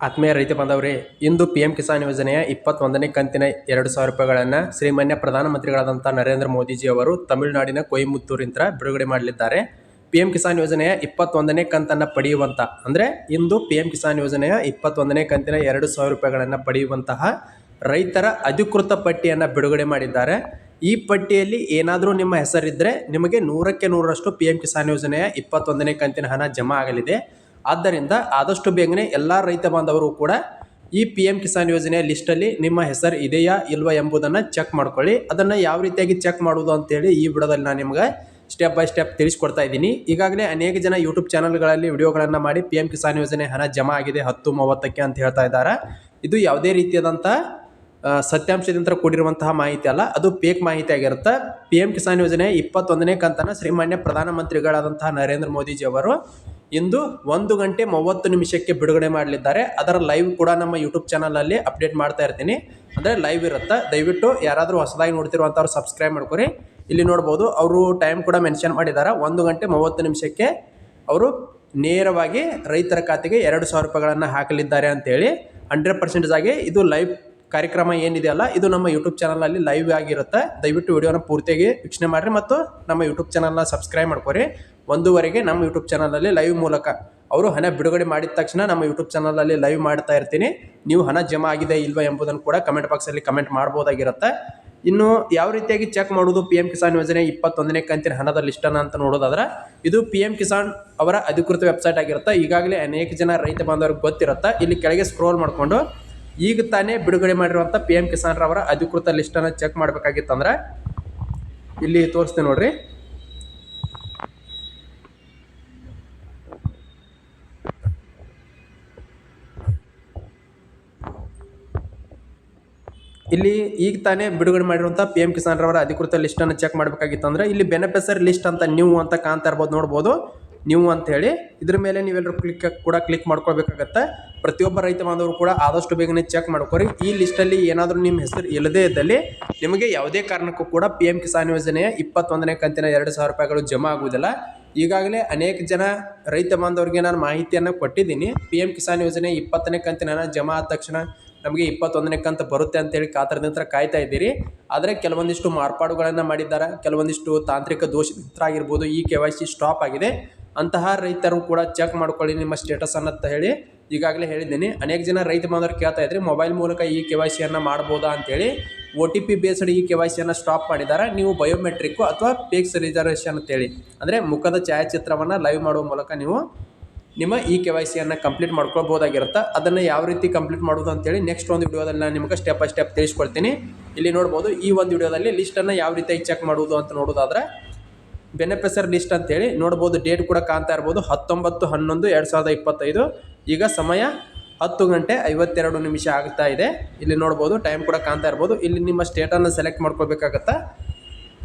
ಆತ್ಮೀಯ ರೈತ ಬಾಂಧವರೇ, ಇಂದು PM ಕಿಸಾನ್ ಯೋಜನೆಯ 21ನೇ ಕಂತಿನ 2,000 ರೂಪಾಯಿಗಳನ್ನು ಶ್ರೀಮಾನ್ಯ ಪ್ರಧಾನಮಂತ್ರಿಗಳಾದಂಥ ನರೇಂದ್ರ ಮೋದಿಜಿ ಅವರು ತಮಿಳುನಾಡಿನ ಕೊಯಮತ್ತೂರಿಂದ ಬಿಡುಗಡೆ ಮಾಡಲಿದ್ದಾರೆ. PM ಕಿಸಾನ್ ಯೋಜನೆಯ 21ನೇ ಕಂತನ್ನು ಪಡೆಯುವಂಥ ಅಂದರೆ ಇಂದು PM ಕಿಸಾನ್ ಯೋಜನೆಯ 21ನೇ ಕಂತಿನ 2,000 ರೂಪಾಯಿಗಳನ್ನು ಪಡೆಯುವಂತಹ ರೈತರ ಅಧಿಕೃತ ಪಟ್ಟಿಯನ್ನು ಬಿಡುಗಡೆ ಮಾಡಿದ್ದಾರೆ. ಈ ಪಟ್ಟಿಯಲ್ಲಿ ಏನಾದರೂ ನಿಮ್ಮ ಹೆಸರಿದ್ದರೆ ನಿಮಗೆ 100ಕ್ಕೆ 100ರಷ್ಟು PM ಕಿಸಾನ್ ಯೋಜನೆಯ 21ನೇ ಕಂತಿನ ಹಣ ಜಮಾ ಆಗಲಿದೆ. ಆದ್ದರಿಂದ ಆದಷ್ಟು ಬೇಗನೆ ಎಲ್ಲ ರೈತ ಬಾಂಧವರು ಕೂಡ ಈ PM ಕಿಸಾನ್ ಯೋಜನೆಯ ಲಿಸ್ಟಲ್ಲಿ ನಿಮ್ಮ ಹೆಸರು ಇದೆಯಾ ಇಲ್ವಾ ಎಂಬುದನ್ನು ಚೆಕ್ ಮಾಡ್ಕೊಳ್ಳಿ. ಅದನ್ನು ಯಾವ ರೀತಿಯಾಗಿ ಚೆಕ್ ಮಾಡೋದು ಅಂತೇಳಿ ಈ ವಿಡಿಯೋದಲ್ಲಿ ನಾನು ನಿಮಗೆ ಸ್ಟೆಪ್ ಬೈ ಸ್ಟೆಪ್ ತಿಳಿಸ್ಕೊಡ್ತಾ ಇದ್ದೀನಿ. ಈಗಾಗಲೇ ಅನೇಕ ಜನ ಯೂಟ್ಯೂಬ್ ಚಾನಲ್ಗಳಲ್ಲಿ ವಿಡಿಯೋಗಳನ್ನು ಮಾಡಿ PM ಕಿಸಾನ್ ಯೋಜನೆ ಹಣ ಜಮಾ ಆಗಿದೆ 10:30ಕ್ಕೆ ಅಂತ ಹೇಳ್ತಾ ಇದ್ದಾರೆ. ಇದು ಯಾವುದೇ ರೀತಿಯಾದಂಥ ಸತ್ಯಾಂಶದಿಂದ ಕೂಡಿರುವಂತಹ ಮಾಹಿತಿ ಅಲ್ಲ, ಅದು ಫೇಕ್ ಮಾಹಿತಿ ಆಗಿರುತ್ತೆ. PM ಕಿಸಾನ್ ಯೋಜನೆ 21ನೇ ಕಂತನ್ನು ಶ್ರೀಮಾನ್ಯ ಪ್ರಧಾನಮಂತ್ರಿಗಳಾದಂತಹ ನರೇಂದ್ರ ಮೋದಿಜಿ ಅವರು ಇಂದು 1 ಗಂಟೆ 30 ನಿಮಿಷಕ್ಕೆ ಬಿಡುಗಡೆ ಮಾಡಲಿದ್ದಾರೆ. ಅದರ ಲೈವ್ ಕೂಡ ನಮ್ಮ ಯೂಟ್ಯೂಬ್ ಚಾನಲಲ್ಲಿ ಅಪ್ಡೇಟ್ ಮಾಡ್ತಾ ಇರ್ತೀನಿ, ಅಂದರೆ ಲೈವ್ ಇರುತ್ತೆ. ದಯವಿಟ್ಟು ಯಾರಾದರೂ ಹೊಸದಾಗಿ ನೋಡ್ತಿರುವಂಥವ್ರು ಸಬ್ಸ್ಕ್ರೈಬ್ ಮಾಡ್ಕೊರಿ. ಇಲ್ಲಿ ನೋಡ್ಬೋದು ಅವರು ಟೈಮ್ ಕೂಡ ಮೆನ್ಷನ್ ಮಾಡಿದ್ದಾರೆ. 1 ಗಂಟೆ 30 ನಿಮಿಷಕ್ಕೆ ಅವರು ನೇರವಾಗಿ ರೈತರ ಖಾತೆಗೆ 2,000 ರೂಪಾಯಿಗಳನ್ನು ಹಾಕಲಿದ್ದಾರೆ ಅಂತೇಳಿ 100% ಆಗಿ ಇದು ಲೈವ್ ಕಾರ್ಯಕ್ರಮ ಏನಿದೆಯಲ್ಲ ಇದು ನಮ್ಮ ಯೂಟ್ಯೂಬ್ ಚಾನಲಲ್ಲಿ ಲೈವ್ ಆಗಿರುತ್ತೆ. ದಯವಿಟ್ಟು ವಿಡಿಯೋನ ಪೂರ್ತಿಯಾಗಿ ವೀಕ್ಷಣೆ ಮಾಡಿರಿ ಮತ್ತು ನಮ್ಮ ಯೂಟ್ಯೂಬ್ ಚಾನಲ್ನ ಸಬ್ಸ್ಕ್ರೈಬ್ ಮಾಡ್ಕೊರಿ. 1:00ಗೆ ನಮ್ಮ ಯೂಟ್ಯೂಬ್ ಚಾನಲಲ್ಲಿ ಲೈವ್ ಮೂಲಕ ಅವರು ಹಣ ಬಿಡುಗಡೆ ಮಾಡಿದ ತಕ್ಷಣ ನಮ್ಮ ಯೂಟ್ಯೂಬ್ ಚಾನಲಲ್ಲಿ ಲೈವ್ ಮಾಡ್ತಾ ಇರ್ತೀನಿ. ನೀವು ಹಣ ಜಮಾ ಆಗಿದೆ ಇಲ್ವಾ ಎಂಬುದನ್ನು ಕೂಡ ಕಮೆಂಟ್ ಬಾಕ್ಸಲ್ಲಿ ಕಮೆಂಟ್ ಮಾಡ್ಬೋದಾಗಿರುತ್ತೆ. ಇನ್ನು ಯಾವ ರೀತಿಯಾಗಿ ಚೆಕ್ ಮಾಡೋದು PM ಕಿಸಾನ್ ಯೋಜನೆ 21ನೇ ಕಂತಿನ ಹಣದ ಲಿಸ್ಟನ್ನು ಅಂತ ನೋಡೋದಾದ್ರೆ ಇದು PM ಕಿಸಾನ್ ಅವರ ಅಧಿಕೃತ ವೆಬ್ಸೈಟ್ ಆಗಿರುತ್ತೆ. ಈಗಾಗಲೇ ಅನೇಕ ಜನ ರೈತ ಬಾಂಧವರಿಗೆ ಗೊತ್ತಿರುತ್ತೆ. ಇಲ್ಲಿ ಕೆಳಗೆ ಸ್ಕ್ರೋಲ್ ಮಾಡಿಕೊಂಡು ಈಗ ತಾನೇ ಬಿಡುಗಡೆ ಮಾಡಿರುವಂಥ PM ಕಿಸಾನ್ ರವರ ಅಧಿಕೃತ ಲಿಸ್ಟನ್ನು ಚೆಕ್ ಮಾಡಬೇಕಾಗಿತ್ತಂದ್ರೆ ಇಲ್ಲಿ ತೋರಿಸ್ತೀನಿ ನೋಡ್ರಿ. ಇಲ್ಲಿ ಈಗ ತಾನೇ ಬಿಡುಗಡೆ ಮಾಡಿರುವಂಥ PM ಕಿಸಾನ್ ರವರ ಅಧಿಕೃತ ಲಿಸ್ಟನ್ನು ಚೆಕ್ ಮಾಡಬೇಕಾಗಿತ್ತಂದ್ರೆ ಇಲ್ಲಿ ಬೆನಿಫಿಷರಿ ಲಿಸ್ಟ್ ಅಂತ ನ್ಯೂ ಅಂತ ಕಾಣ್ತಾ ಇರ್ಬೋದು, ನೋಡ್ಬೋದು ನ್ಯೂ ಅಂತ ಹೇಳಿ. ಇದ್ರ ಮೇಲೆ ನೀವೆಲ್ಲರೂ ಕ್ಲಿಕ್ ಮಾಡ್ಕೊಳ್ಬೇಕಾಗತ್ತೆ. ಪ್ರತಿಯೊಬ್ಬ ರೈತ ಬಾಂಧವರು ಕೂಡ ಆದಷ್ಟು ಬೇಗನೆ ಚೆಕ್ ಮಾಡ್ಕೊರಿ. ಈ ಲಿಸ್ಟಲ್ಲಿ ಏನಾದರೂ ನಿಮ್ಮ ಹೆಸರು ಇಲ್ಲದೇ ಇದ್ದಲ್ಲಿ ನಿಮಗೆ ಯಾವುದೇ ಕಾರಣಕ್ಕೂ ಕೂಡ PM ಕಿಸಾನ್ ಯೋಜನೆಯ 21ನೇ ಕಂತಿನ 2,000 ರೂಪಾಯಿಗಳು ಜಮಾ ಆಗುವುದಿಲ್ಲ. ಈಗಾಗಲೇ ಅನೇಕ ಜನ ರೈತ ಬಾಂಧವರಿಗೆ ನಾನು ಮಾಹಿತಿಯನ್ನು ಕೊಟ್ಟಿದ್ದೀನಿ. PM ಕಿಸಾನ್ ಯೋಜನೆ 20ನೇ ಕಂತಿನ ಹಣ ಜಮಾ ಆದ ತಕ್ಷಣ ನಮಗೆ 21ನೇ ಕಂತು ಬರುತ್ತೆ ಅಂತೇಳಿ ಕಾತರದಿಂದ ಕಾಯ್ತಾ ಇದ್ದೀರಿ. ಆದರೆ ಕೆಲವೊಂದಿಷ್ಟು ಮಾರ್ಪಾಡುಗಳನ್ನು ಮಾಡಿದ್ದಾರೆ, ಕೆಲವೊಂದಿಷ್ಟು ತಾಂತ್ರಿಕ ದೋಷ ಆಗಿರ್ಬೋದು, ಈ KYC ಸ್ಟಾಪ್ ಆಗಿದೆ. ಅಂತಹ ರೈತರು ಕೂಡ ಚೆಕ್ ಮಾಡ್ಕೊಳ್ಳಿ ನಿಮ್ಮ ಸ್ಟೇಟಸ್ ಅಂತ ಹೇಳಿ ಈಗಾಗಲೇ ಹೇಳಿದ್ದೀನಿ. ಅನೇಕ ಜನ ರೈತ ಬಾಂಧವರು ಕೇಳ್ತಾ ಇದ್ರಿ ಮೊಬೈಲ್ ಮೂಲಕ ಈ KYCಯನ್ನು ಮಾಡ್ಬೋದಾ ಅಂತೇಳಿ. OTP ಬೇಸ್ಡ್ ಈ KYCಯನ್ನು ಸ್ಟಾಪ್ ಮಾಡಿದ್ದಾರೆ. ನೀವು ಬಯೋಮೆಟ್ರಿಕ್ಕು ಅಥವಾ ಫೇಸ್ ರಿಸರ್ವೇಷನ್ ಅಂತೇಳಿ ಅಂದರೆ ಮುಖದ ಛಾಯಾಚಿತ್ರವನ್ನು ಲೈವ್ ಮಾಡುವ ಮೂಲಕ ನೀವು ನಿಮ್ಮ ಈ KYCಯನ್ನು ಕಂಪ್ಲೀಟ್ ಮಾಡ್ಕೊಳ್ಬೋದಾಗಿರುತ್ತೆ. ಅದನ್ನು ಯಾವ ರೀತಿ ಕಂಪ್ಲೀಟ್ ಮಾಡೋದು ಅಂತೇಳಿ ನೆಕ್ಸ್ಟ್ ಒಂದು ವಿಡಿಯೋದಲ್ಲಿ ನಾನು ನಿಮಗೆ ಸ್ಟೆಪ್ ಬೈ ಸ್ಟೆಪ್ ತಿಳಿಸ್ಕೊಡ್ತೀನಿ. ಇಲ್ಲಿ ನೋಡ್ಬೋದು ಈ ಒಂದು ವಿಡಿಯೋದಲ್ಲಿ ಲಿಸ್ಟನ್ನು ಯಾವ ರೀತಿಯಾಗಿ ಚೆಕ್ ಮಾಡೋದು ಅಂತ ನೋಡೋದಾದ್ರೆ ಬೆನಿಫಿಷರಿ ಲಿಸ್ಟ್ ಅಂತೇಳಿ ನೋಡ್ಬೋದು. ಡೇಟ್ ಕೂಡ ಕಾಣ್ತಾ ಇರ್ಬೋದು 19/11/2025. ಈಗ ಸಮಯ 10 ಗಂಟೆ 52 ನಿಮಿಷ ಆಗ್ತಾ ಇದೆ. ಇಲ್ಲಿ ನೋಡ್ಬೋದು ಟೈಮ್ ಕೂಡ ಕಾಣ್ತಾ ಇರ್ಬೋದು. ಇಲ್ಲಿ ನಿಮ್ಮ ಸ್ಟೇಟನ್ನು ಸೆಲೆಕ್ಟ್ ಮಾಡ್ಕೊಳ್ಬೇಕಾಗತ್ತೆ.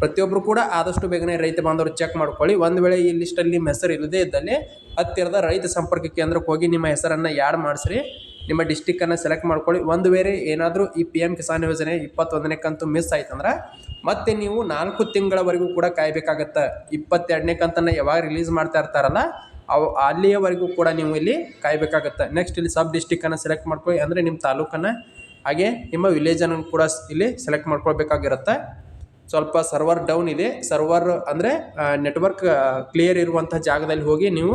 ಪ್ರತಿಯೊಬ್ಬರು ಕೂಡ ಆದಷ್ಟು ಬೇಗನೆ ರೈತ ಬಾಂಧವರು ಚೆಕ್ ಮಾಡ್ಕೊಳ್ಳಿ. ಒಂದು ವೇಳೆ ಈ ಲಿಸ್ಟಲ್ಲಿ ನಿಮ್ಮ ಹೆಸರು ಇಲ್ಲದೇ ಇದ್ದಲ್ಲಿ ಹತ್ತಿರದ ರೈತ ಸಂಪರ್ಕ ಕೇಂದ್ರಕ್ಕೆ ಹೋಗಿ ನಿಮ್ಮ ಹೆಸರನ್ನು ಯಾಡ್ ಮಾಡಿಸ್ರಿ, ನಿಮ್ಮ ಡಿಸ್ಟಿಕ್ಕನ್ನು ಸೆಲೆಕ್ಟ್ ಮಾಡ್ಕೊಳ್ಳಿ. ಒಂದು ವೇಳೆ ಏನಾದರೂ ಈ PM ಕಿಸಾನ್ ಯೋಜನೆ 21ನೇ ಕಂತು ಮಿಸ್ ಆಯ್ತಂದ್ರೆ ಮತ್ತೆ ನೀವು 4 ತಿಂಗಳವರೆಗೂ ಕೂಡ ಕಾಯಬೇಕಾಗತ್ತೆ. 22ನೇ ಕಂತನ್ನು ಯಾವಾಗ ರಿಲೀಸ್ ಮಾಡ್ತಾ ಇರ್ತಾರಲ್ಲ ಅಲ್ಲಿಯವರೆಗೂ ಕೂಡ ನೀವು ಇಲ್ಲಿ ಕಾಯಬೇಕಾಗತ್ತೆ. ನೆಕ್ಸ್ಟ್ ಇಲ್ಲಿ ಸಬ್ ಡಿಸ್ಟಿಕ್ಕನ್ನು ಸೆಲೆಕ್ಟ್ ಮಾಡ್ಕೊಳ್ಳಿ, ಅಂದರೆ ನಿಮ್ಮ ತಾಲೂಕನ್ನು ಹಾಗೆ ನಿಮ್ಮ ವಿಲೇಜನ್ನು ಕೂಡ ಇಲ್ಲಿ ಸೆಲೆಕ್ಟ್ ಮಾಡ್ಕೊಳ್ಬೇಕಾಗಿರುತ್ತೆ. ಸ್ವಲ್ಪ ಸರ್ವರ್ ಡೌನ್ ಇದೆ. ಸರ್ವರ್ ಅಂದರೆ ನೆಟ್ವರ್ಕ್ ಕ್ಲಿಯರ್ ಇರುವಂಥ ಜಾಗದಲ್ಲಿ ಹೋಗಿ ನೀವು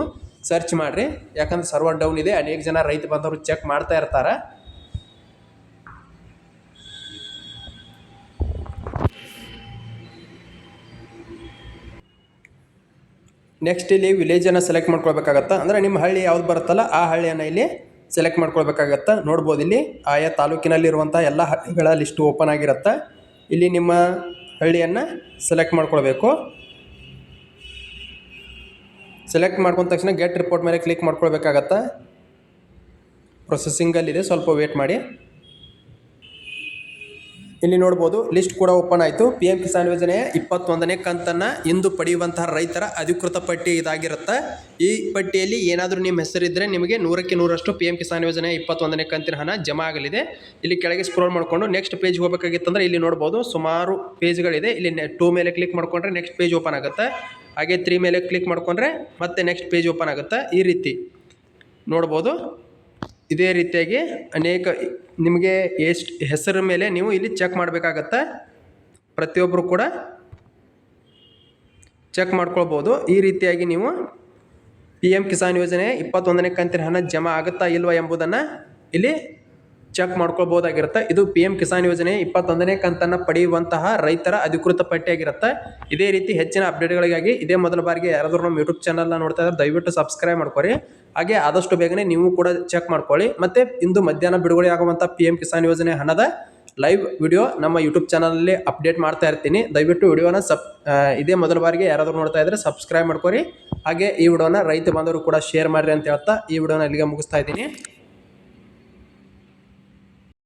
ಸರ್ಚ್ ಮಾಡಿರಿ, ಯಾಕಂದ್ರೆ ಸರ್ವರ್ ಡೌನ್ ಇದೆ. ಅನೇಕ ಜನ ರೈತ ಬಾಂಧವರು ಚೆಕ್ ಮಾಡ್ತಾ ಇರ್ತಾರೆ. ನೆಕ್ಸ್ಟ್ ಇಲ್ಲಿ ವಿಲೇಜನ್ನು ಸೆಲೆಕ್ಟ್ ಮಾಡ್ಕೊಳ್ಬೇಕಾಗತ್ತೆ. ಅಂದರೆ ನಿಮ್ಮ ಹಳ್ಳಿ ಯಾವ್ದು ಬರುತ್ತಲ್ಲ ಆ ಹಳ್ಳಿಯನ್ನು ಇಲ್ಲಿ ಸೆಲೆಕ್ಟ್ ಮಾಡ್ಕೊಳ್ಬೇಕಾಗತ್ತೆ. ನೋಡ್ಬೋದು ಇಲ್ಲಿ ಆಯಾ ತಾಲೂಕಿನಲ್ಲಿರುವಂಥ ಎಲ್ಲ ಹಳ್ಳಿಗಳ ಲಿಸ್ಟು ಓಪನ್ ಆಗಿರುತ್ತೆ. ಇಲ್ಲಿ ನಿಮ್ಮ ಹಳ್ಳಿಯನ್ನು ಸೆಲೆಕ್ಟ್ ಮಾಡ್ಕೊಳ್ಬೇಕು. ಸೆಲೆಕ್ಟ್ ಮಾಡ್ಕೊಂಡ ತಕ್ಷಣ ಗೆಟ್ ರಿಪೋರ್ಟ್ ಮೇಲೆ ಕ್ಲಿಕ್ ಮಾಡ್ಕೊಳ್ಬೇಕಾಗತ್ತೆ. ಪ್ರೊಸೆಸಿಂಗಲ್ಲಿದೆ, ಸ್ವಲ್ಪ ವೇಟ್ ಮಾಡಿ. ಇಲ್ಲಿ ನೋಡ್ಬೋದು ಲಿಸ್ಟ್ ಕೂಡ ಓಪನ್ ಆಯಿತು. PM ಕಿಸಾನ್ ಯೋಜನೆಯ 21ನೇ ಕಂತನ್ನು ಇಂದು ಪಡೆಯುವಂತಹ ರೈತರ ಅಧಿಕೃತ ಪಟ್ಟಿ ಇದಾಗಿರುತ್ತೆ. ಈ ಪಟ್ಟಿಯಲ್ಲಿ ಏನಾದರೂ ನಿಮ್ಮ ಹೆಸರಿದ್ದರೆ ನಿಮಗೆ 100ಕ್ಕೆ 100ರಷ್ಟು PM ಕಿಸಾನ್ ಯೋಜನೆಯ 21ನೇ ಕಂತಿನ ಹಣ ಜಮಾ ಆಗಲಿದೆ. ಇಲ್ಲಿ ಕೆಳಗೆ ಸ್ಕ್ರೋಲ್ ಮಾಡಿಕೊಂಡು ನೆಕ್ಸ್ಟ್ ಪೇಜ್ ಹೋಗಬೇಕಾಗಿತ್ತಂದ್ರೆ ಇಲ್ಲಿ ನೋಡ್ಬೋದು ಸುಮಾರು ಪೇಜ್ಗಳಿದೆ. ಇಲ್ಲಿ 2 ಮೇಲೆ ಕ್ಲಿಕ್ ಮಾಡಿಕೊಂಡ್ರೆ ನೆಕ್ಸ್ಟ್ ಪೇಜ್ ಓಪನ್ ಆಗುತ್ತೆ. ಹಾಗೆ 3 ಮೇಲೆ ಕ್ಲಿಕ್ ಮಾಡಿಕೊಂಡ್ರೆ ಮತ್ತೆ ನೆಕ್ಸ್ಟ್ ಪೇಜ್ ಓಪನ್ ಆಗುತ್ತೆ. ಈ ರೀತಿ ನೋಡ್ಬೋದು. ಇದೇ ರೀತಿಯಾಗಿ ಅನೇಕ ನಿಮಗೆ ಎಷ್ಟು ಹೆಸರ ಮೇಲೆ ನೀವು ಇಲ್ಲಿ ಚೆಕ್ ಮಾಡಬೇಕಾಗತ್ತೆ. ಪ್ರತಿಯೊಬ್ಬರು ಕೂಡ ಚೆಕ್ ಮಾಡ್ಕೊಳ್ಬೋದು. ಈ ರೀತಿಯಾಗಿ ನೀವು PM ಕಿಸಾನ್ ಯೋಜನೆ 21ನೇ ಕಂತಿನ ಹಣ ಜಮಾ ಆಗುತ್ತಾ ಇಲ್ವಾ ಎಂಬುದನ್ನು ಇಲ್ಲಿ ಚೆಕ್ ಮಾಡ್ಕೊಳ್ಬೋದಾಗಿರುತ್ತೆ. ಇದು PM ಕಿಸಾನ್ ಯೋಜನೆ 21ನೇ ಕಂತನ್ನು ಪಡೆಯುವಂತಹ ರೈತರ ಅಧಿಕೃತ ಪಟ್ಟಿಯಾಗಿರುತ್ತೆ. ಇದೇ ರೀತಿ ಹೆಚ್ಚಿನ ಅಪ್ಡೇಟ್ಗಳಿಗಾಗಿ ಇದೇ ಮೊದಲ ಬಾರಿಗೆ ಯಾರಾದರೂ ನಮ್ಮ ಯೂಟ್ಯೂಬ್ ಚಾನಲ್ನ ನೋಡ್ತಾ ಇದ್ದಾರೆ ದಯವಿಟ್ಟು ಸಬ್ಸ್ಕ್ರೈಬ್ ಮಾಡ್ಕೊರಿ. ಹಾಗೆ ಆದಷ್ಟು ಬೇಗನೆ ನೀವು ಕೂಡ ಚೆಕ್ ಮಾಡ್ಕೊಳ್ಳಿ. ಮತ್ತು ಇಂದು ಮಧ್ಯಾಹ್ನ ಬಿಡುಗಡೆ ಆಗುವಂಥ PM ಕಿಸಾನ್ ಯೋಜನೆ ಹಣದ ಲೈವ್ ವಿಡಿಯೋ ನಮ್ಮ ಯೂಟ್ಯೂಬ್ ಚಾನಲಲ್ಲಿ ಅಪ್ಡೇಟ್ ಮಾಡ್ತಾ ಇರ್ತೀನಿ. ದಯವಿಟ್ಟು ವಿಡಿಯೋನ ಇದೇ ಮೊದಲ ಬಾರಿಗೆ ಯಾರಾದರೂ ನೋಡ್ತಾ ಇದ್ದರೆ ಸಬ್ಸ್ಕ್ರೈಬ್ ಮಾಡ್ಕೊರಿ. ಹಾಗೆ ಈ ವಿಡಿಯೋನ ರೈತ ಬಾಂಧವರು ಕೂಡ ಶೇರ್ ಮಾಡಿರಿ ಅಂತ ಹೇಳ್ತಾ ಈ ವಿಡಿಯೋನ ಇಲ್ಲಿಗೆ ಮುಗಿಸ್ತಾ ಇದ್ದೀನಿ.